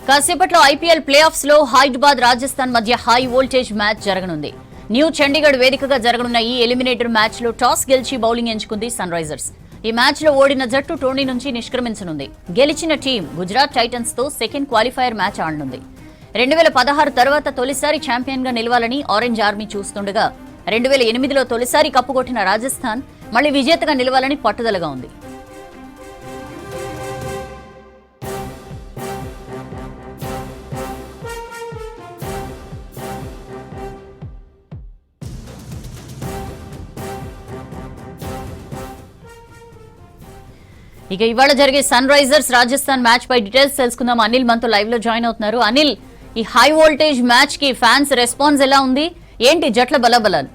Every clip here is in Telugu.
కాసేపట్లో ఐపీఎల్ ప్లే ఆఫ్స్ లో హైదరాబాద్ రాజస్థాన్ మధ్య హై వోల్టేజ్ మ్యాచ్ జరగనుంది. న్యూ చండీగఢ్ వేదికగా జరగనున్న ఈ ఎలిమినేటర్ మ్యాచ్ లో టాస్ గెలిచి బౌలింగ్ ఎంచుకుంది సన్ రైజర్స్. ఈ మ్యాచ్ లో ఓడిన జట్టు టోర్నీ నుంచి నిష్క్రమించనుంది. గెలిచిన టీం గుజరాత్ టైటన్స్ తో సెకండ్ క్వాలిఫైయర్ మ్యాచ్ ఆడనుంది. 2016 తర్వాత తొలిసారి ఛాంపియన్ గా నిలవాలని ఆరెంజ్ ఆర్మీ చూస్తుండగా 2008లో తొలిసారి కప్పుకొట్టిన రాజస్థాన్ మళ్లీ విజేతగా నిలవాలని పట్టుదలగా ఉంది. ఇక ఇవాళ జరిగే సన్ రైజర్స్ రాజస్థాన్ మ్యాచ్ పై డీటెయిల్స్ తెలుసుకుందాం. అనిల్ మనతో లైవ్ లో జాయిన్ అవుతున్నారు. అనిల్, ఈ హై వోల్టేజ్ మ్యాచ్ కి ఫ్యాన్స్ రెస్పాన్స్ ఎలా ఉంది? ఏంటి జట్ల బలబలాలు?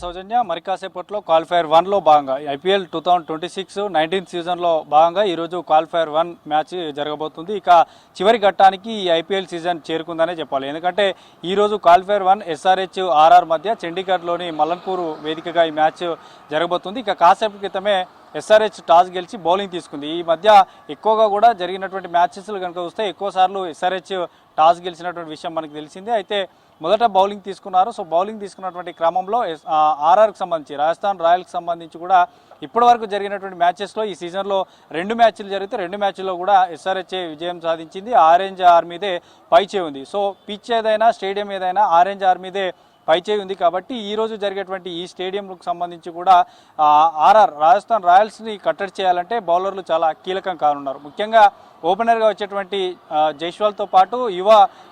సౌజన్య, మరి కాసేపట్లో క్వాలిఫైర్ 1లో భాగంగా ఐపీఎల్ 2026 19th సీజన్లో భాగంగా ఈరోజు క్వాలిఫైర్ 1 మ్యాచ్ జరగబోతుంది. ఇక చివరి ఘట్టానికి ఈ ఐపీఎల్ సీజన్ చేరుకుందనే చెప్పాలి. ఎందుకంటే ఈరోజు క్వాలిఫైర్ 1 ఎస్ఆర్హెచ్ ఆర్ఆర్ మధ్య చండీగఢ్లోని మలన్పూర్ వేదికగా ఈ మ్యాచ్ జరగబోతుంది. ఇక కాసేపు క్రితమే ఎస్ఆర్హెచ్ టాస్ గెలిచి బౌలింగ్ తీసుకుంది. ఈ మధ్య ఎక్కువగా కూడా జరిగినటువంటి మ్యాచెస్లు కనుక చూస్తే ఎక్కువసార్లు ఎస్ఆర్హెచ్ టాస్ గెలిచినటువంటి విషయం మనకు తెలిసిందే. అయితే మొదట బౌలింగ్ తీసుకున్నారు. సో బౌలింగ్ తీసుకున్నటువంటి క్రమంలో ఆర్ఆర్కి సంబంధించి రాజస్థాన్ రాయల్కి సంబంధించి కూడా ఇప్పటివరకు జరిగినటువంటి మ్యాచెస్లో ఈ సీజన్లో 2 మ్యాచ్లు జరిగితే 2 మ్యాచ్ల్లో కూడా ఎస్ఆర్హెచ్ విజయం సాధించింది. ఆరెంజ్ ఆర్మీదే పైచే ఉంది. సో పిచ్ ఏదైనా స్టేడియం ఏదైనా ఆరెంజ్ ఆర్మీదే పైచేయి ఉంది. కాబట్టి ఈరోజు జరిగేటువంటి ఈ స్టేడియంకు సంబంధించి కూడా ఆర్ఆర్ రాజస్థాన్ రాయల్స్ని కట్టడి చేయాలంటే బౌలర్లు చాలా కీలకం కానున్నారు. ముఖ్యంగా ఓపెనర్గా వచ్చేటువంటి జైస్వాల్తో పాటు యువ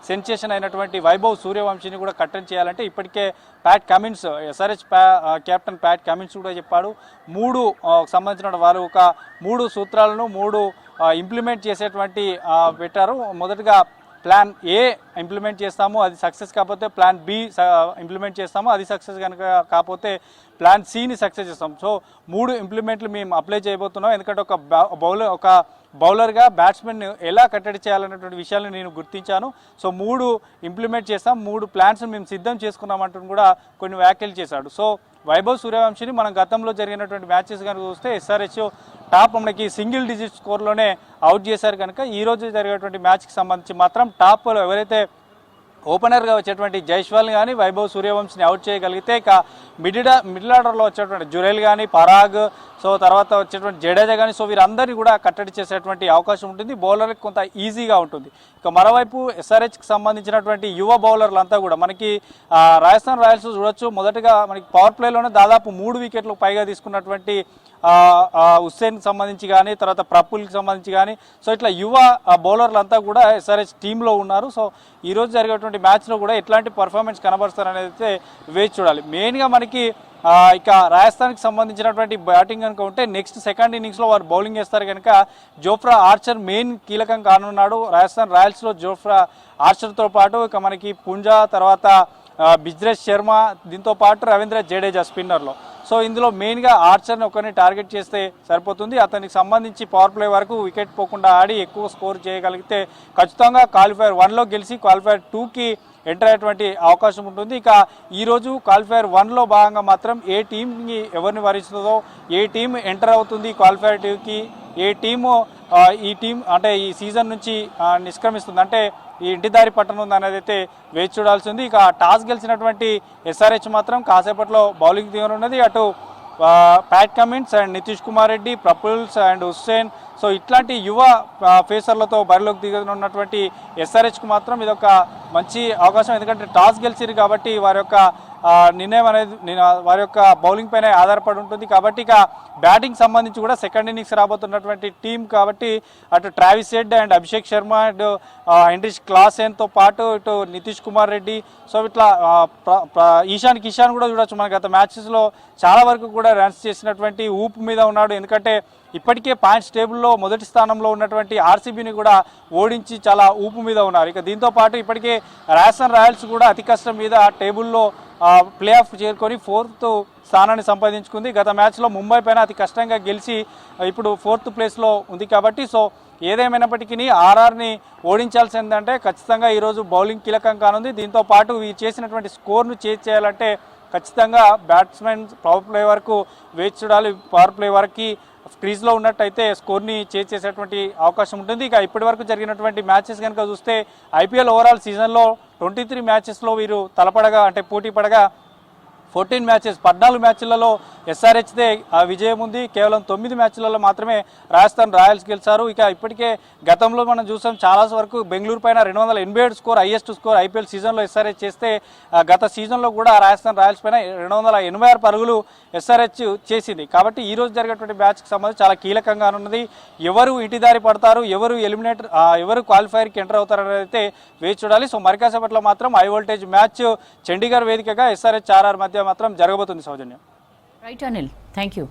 సెన్సేషన్ అయినటువంటి వైభవ్ సూర్యవంశీని కూడా కట్టడి చేయాలంటే ఇప్పటికే Pat Cummins SRH captain Pat Cummins కూడా చెప్పాడు. 3 సంబంధించిన వారు ఒక 3 సూత్రాలను 3 ఇంప్లిమెంట్ చేసేటువంటి పెట్టారు. మొదటగా ప్లాన్ ఏ ఇంప్లిమెంట్ చేస్తాము, అది సక్సెస్ కాకపోతే ప్లాన్ బి ఇంప్లిమెంట్ చేస్తాము, అది సక్సెస్ కనుక కాకపోతే ప్లాన్ సిని సక్సెస్ చేస్తాం. సో 3 ఇంప్లిమెంట్లు మేము అప్లై చేయబోతున్నాం. ఎందుకంటే ఒక బౌలర్గా బ్యాట్స్మెన్ ఎలా కట్టడి చేయాలనేటువంటి విషయాలను నేను గుర్తించాను. సో 3 ఇంప్లిమెంట్ చేస్తాం, 3 ప్లాన్స్ మేము సిద్ధం చేసుకున్నామంటూ కూడా కొన్ని వ్యాఖ్యలు చేశాడు. సో వైభవ్ సూర్యవంశీని మనం గతంలో జరిగినటువంటి మ్యాచెస్ కనుక చూస్తే ఎస్ఆర్హెచ్ టాప్ మనకి సింగిల్ డిజిట్ స్కోర్లోనే అవుట్ చేశారు. కనుక ఈరోజు జరిగేటువంటి మ్యాచ్కి సంబంధించి మాత్రం టాప్లో ఎవరైతే ఓపెనర్గా వచ్చేటువంటి జైస్వాల్ కానీ వైభవ్ సూర్యవంశీని అవుట్ చేయగలిగితే ఇక మిడిల్ ఆర్డర్లో వచ్చేటువంటి జురేల్ కానీ పరాగ్, సో తర్వాత వచ్చేటువంటి జడేజా కానీ, సో వీరందరినీ కూడా కట్టడి చేసేటువంటి అవకాశం ఉంటుంది. బౌలర్కి కొంత ఈజీగా ఉంటుంది. ఇక మరోవైపు ఎస్ఆర్హెచ్కి సంబంధించినటువంటి యువ బౌలర్లంతా కూడా మనకి రాజస్థాన్ రాయల్స్ చూడొచ్చు. మొదటగా మనకి పవర్ ప్లేలోనే దాదాపు 3 వికెట్లకు పైగా తీసుకున్నటువంటి హుస్సేన్కి సంబంధించి కానీ తర్వాత ప్రఫుల్కి సంబంధించి కానీ, సో ఇట్లా యువ బౌలర్లంతా కూడా ఎస్ఆర్హెచ్ టీంలో ఉన్నారు. సో ఈరోజు జరిగేటువంటి మ్యాచ్లో కూడా ఎట్లాంటి పర్ఫార్మెన్స్ కనబరుస్తారనేది అయితే వేచి చూడాలి. మెయిన్గా మనకి ఇక రాజస్థాన్కి సంబంధించినటువంటి బ్యాటింగ్ కనుక ఉంటే నెక్స్ట్ సెకండ్ ఇన్నింగ్స్లో వారు బౌలింగ్ చేస్తారు కనుక జోఫ్రా ఆర్చర్ మెయిన్ కీలకం కానున్నాడు. రాజస్థాన్ రాయల్స్లో జోఫ్రా ఆర్చర్తో పాటు ఇక మనకి పుంజా, తర్వాత బిజ్రేష్ శర్మ, దీంతో పాటు రవీంద్ర జడేజా స్పిన్నర్లో. సో ఇందులో మెయిన్గా ఆర్చర్ని ఒకరిని టార్గెట్ చేస్తే సరిపోతుంది. అతనికి సంబంధించి పవర్ ప్లే వరకు వికెట్ పోకుండా ఆడి ఎక్కువ స్కోర్ చేయగలిగితే ఖచ్చితంగా క్వాలిఫైర్ 1లో గెలిచి క్వాలిఫైర్ 2కి ఎంటర్ అయ్యేటువంటి అవకాశం ఉంటుంది. ఇక ఈరోజు క్వాలిఫైర్ 1లో భాగంగా మాత్రం ఏ టీంని ఎవరిని వరిస్తుందో, ఏ టీం ఎంటర్ అవుతుంది క్వాలిఫైర్ 2కి, ఏ టీము ఈ టీం అంటే ఈ సీజన్ నుంచి నిష్క్రమిస్తుంది, అంటే ఈ ఇంటిదారి పట్టనుంది అనేది అయితే వేచి చూడాల్సి ఉంది. ఇక టాస్ గెలిచినటువంటి ఎస్ఆర్హెచ్ మాత్రం కాసేపట్లో బౌలింగ్ దిగనున్నది. అటు Pat Cummins and Nitish Kumar Reddy, ప్రఫుల్స్ అండ్ హుస్సేన్, సో ఇట్లాంటి యువ ఫేసర్లతో బరిలోకి దిగనున్నటువంటి ఎస్ఆర్హెచ్కు మాత్రం ఇదొక మంచి అవకాశం. ఎందుకంటే టాస్ గెలిచిరు కాబట్టి వారి యొక్క నిర్ణయం అనేది వారి యొక్క బౌలింగ్ పైన ఆధారపడి ఉంటుంది. కాబట్టి ఇక బ్యాటింగ్ సంబంధించి కూడా సెకండ్ ఇన్నింగ్స్ రాబోతున్నటువంటి టీం కాబట్టి అటు Travis Head and Abhishek Sharma and Heinrich క్లాసెన్తో పాటు ఇటు నితీష్ కుమార్ రెడ్డి, సో ఇట్లా ఈశాన్ కిషాన్ కూడా చూడొచ్చు. మన గత మ్యాచెస్లో చాలా వరకు కూడా రన్స్ చేసినటువంటి ఊపు మీద ఉన్నాడు. ఎందుకంటే ఇప్పటికే పాయింట్స్ టేబుల్లో మొదటి స్థానంలో ఉన్నటువంటి ఆర్సీబీని కూడా ఓడించి చాలా ఊపు మీద ఉన్నారు. ఇక దీంతో పాటు ఇప్పటికే రాజస్థాన్ రాయల్స్ కూడా అతి కష్టం మీద టేబుల్లో ప్లే ఆఫ్ చేరుకొని 4th స్థానాన్ని సంపాదించుకుంది. గత మ్యాచ్లో ముంబై పైన అతి కష్టంగా గెలిచి ఇప్పుడు 4th ప్లేస్లో ఉంది. కాబట్టి సో ఏదేమైనప్పటికీ ఆర్ఆర్ని ఓడించాల్సిందంటే ఖచ్చితంగా ఈరోజు బౌలింగ్ కీలకం కానుంది. దీంతో పాటు వీరు చేసినటువంటి స్కోర్ను చేజ్ చేయాలంటే ఖచ్చితంగా బ్యాట్స్మెన్ పవర్ ప్లే వరకు వేచి చూడాలి. పవర్ ప్లే వరకు క్రీజ్లో ఉన్నట్టయితే స్కోర్ని చేజ్ చేసేటువంటి అవకాశం ఉంటుంది. ఇక ఇప్పటి వరకు జరిగినటువంటి మ్యాచెస్ కనుక చూస్తే ఐపీఎల్ ఓవరాల్ సీజన్లో 23 మ్యాచెస్లో వీరు తలపడగా అంటే పోటీ పడగా 14 మ్యాచెస్ 14 మ్యాచ్లలో ఎస్ఆర్హెచ్దే విజయం ఉంది. కేవలం 9 మ్యాచ్లలో మాత్రమే రాజస్థాన్ రాయల్స్ గెలిచారు. ఇక ఇప్పటికే గతంలో మనం చూసాం చాలా వరకు బెంగళూరు పైన 287 స్కోర్ హైయెస్ట్ స్కోర్ ఐపీఎల్ సీజన్లో ఎస్ఆర్హెచ్ చేస్తే గత సీజన్లో కూడా రాజస్థాన్ రాయల్స్ పైన 286 పరుగులు ఎస్ఆర్హెచ్ చేసింది. కాబట్టి ఈ రోజు జరిగేటువంటి మ్యాచ్కి సంబంధించి చాలా కీలకంగా ఉన్నది. ఎవరు ఇంటిదారి పడతారు, ఎవరు క్వాలిఫైర్కి ఎంటర్ అవుతారు అనేది అయితే వేచి చూడాలి. సో మరి కాసేపట్లో మాత్రం హై వోల్టేజ్ మ్యాచ్ చండీగఢ్ వేదికగా ఎస్ఆర్హెచ్ ఆర్ఆర్ మధ్య మాత్రం జరగబోతుంది. సౌజన్యం. Right Anil, thank you.